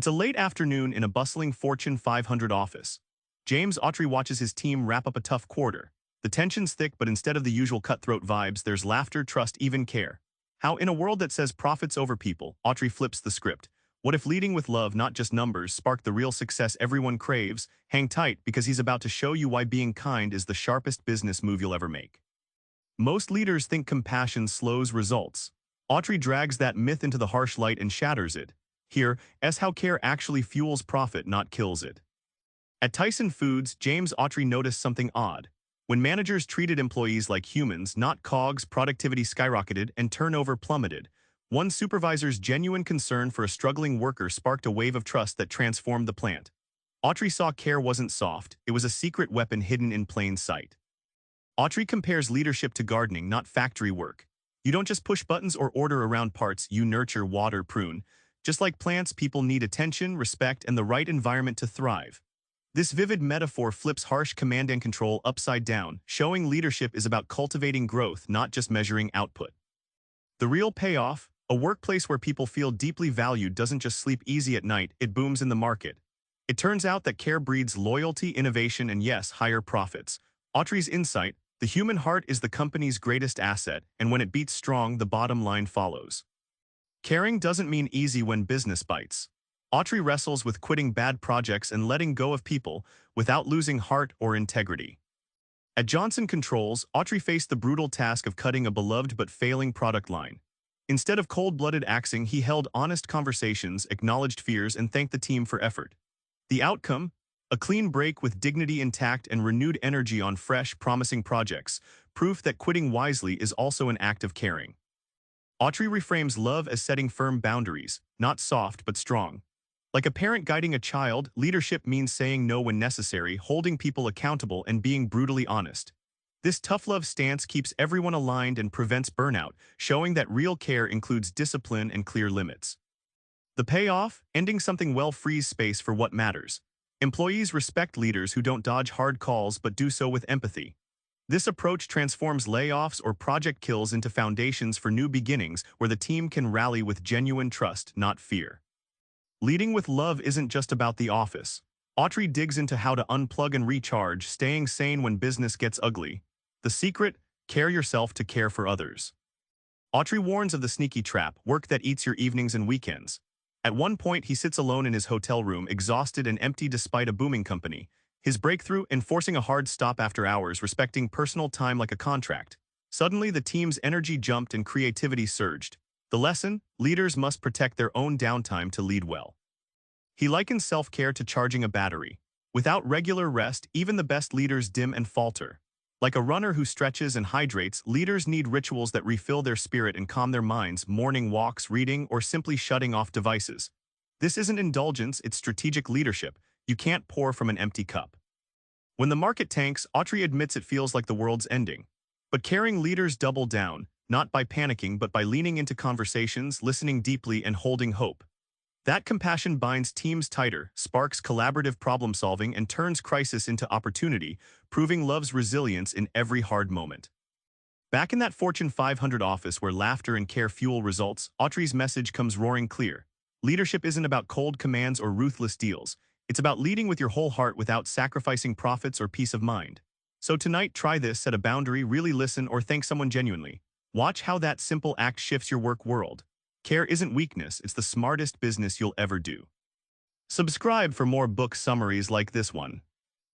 It's a late afternoon in a bustling Fortune 500 office. James Autry watches his team wrap up a tough quarter. The tension's thick, but instead of the usual cutthroat vibes, there's laughter, trust, even care. How, in a world that says profits over people, Autry flips the script. What if leading with love, not just numbers, sparked the real success everyone craves? Hang tight, because he's about to show you why being kind is the sharpest business move you'll ever make. Most leaders think compassion slows results. Autry drags that myth into the harsh light and shatters it. Here, as how care actually fuels profit, not kills it. At Tyson Foods, James Autry noticed something odd. When managers treated employees like humans, not cogs, productivity skyrocketed and turnover plummeted. One supervisor's genuine concern for a struggling worker sparked a wave of trust that transformed the plant. Autry saw care wasn't soft, it was a secret weapon hidden in plain sight. Autry compares leadership to gardening, not factory work. You don't just push buttons or order around parts, you nurture, water, prune. Just like plants, people need attention, respect, and the right environment to thrive. This vivid metaphor flips harsh command and control upside down, showing leadership is about cultivating growth, not just measuring output. The real payoff, a workplace where people feel deeply valued doesn't just sleep easy at night, it booms in the market. It turns out that care breeds loyalty, innovation, and yes, higher profits. Autry's insight, the human heart is the company's greatest asset, and when it beats strong, the bottom line follows. Caring doesn't mean easy when business bites. Autry wrestles with quitting bad projects and letting go of people without losing heart or integrity. At Johnson Controls, Autry faced the brutal task of cutting a beloved but failing product line. Instead of cold-blooded axing, he held honest conversations, acknowledged fears, and thanked the team for effort. The outcome? A clean break with dignity intact and renewed energy on fresh, promising projects, proof that quitting wisely is also an act of caring. Autry reframes love as setting firm boundaries, not soft but strong. Like a parent guiding a child, leadership means saying no when necessary, holding people accountable, and being brutally honest. This tough love stance keeps everyone aligned and prevents burnout, showing that real care includes discipline and clear limits. The payoff? Ending something well frees space for what matters. Employees respect leaders who don't dodge hard calls but do so with empathy. This approach transforms layoffs or project kills into foundations for new beginnings where the team can rally with genuine trust, not fear. Leading with love isn't just about the office. Autry digs into how to unplug and recharge, staying sane when business gets ugly. The secret? Care yourself to care for others. Autry warns of the sneaky trap, work that eats your evenings and weekends. At one point, he sits alone in his hotel room, exhausted and empty despite a booming company. His breakthrough, enforcing a hard stop after hours, respecting personal time like a contract. Suddenly, the team's energy jumped and creativity surged. The lesson? Leaders must protect their own downtime to lead well. He likens self-care to charging a battery. Without regular rest, even the best leaders dim and falter. Like a runner who stretches and hydrates, leaders need rituals that refill their spirit and calm their minds, morning walks, reading, or simply shutting off devices. This isn't indulgence, it's strategic leadership. You can't pour from an empty cup. When the market tanks, Autry admits it feels like the world's ending. But caring leaders double down, not by panicking but by leaning into conversations, listening deeply, and holding hope. That compassion binds teams tighter, sparks collaborative problem-solving, and turns crisis into opportunity, proving love's resilience in every hard moment. Back in that Fortune 500 office where laughter and care fuel results, Autry's message comes roaring clear. Leadership isn't about cold commands or ruthless deals. It's about leading with your whole heart without sacrificing profits or peace of mind. So tonight, try this, set a boundary, really listen, or thank someone genuinely. Watch how that simple act shifts your work world. Care isn't weakness, it's the smartest business you'll ever do. Subscribe for more book summaries like this one.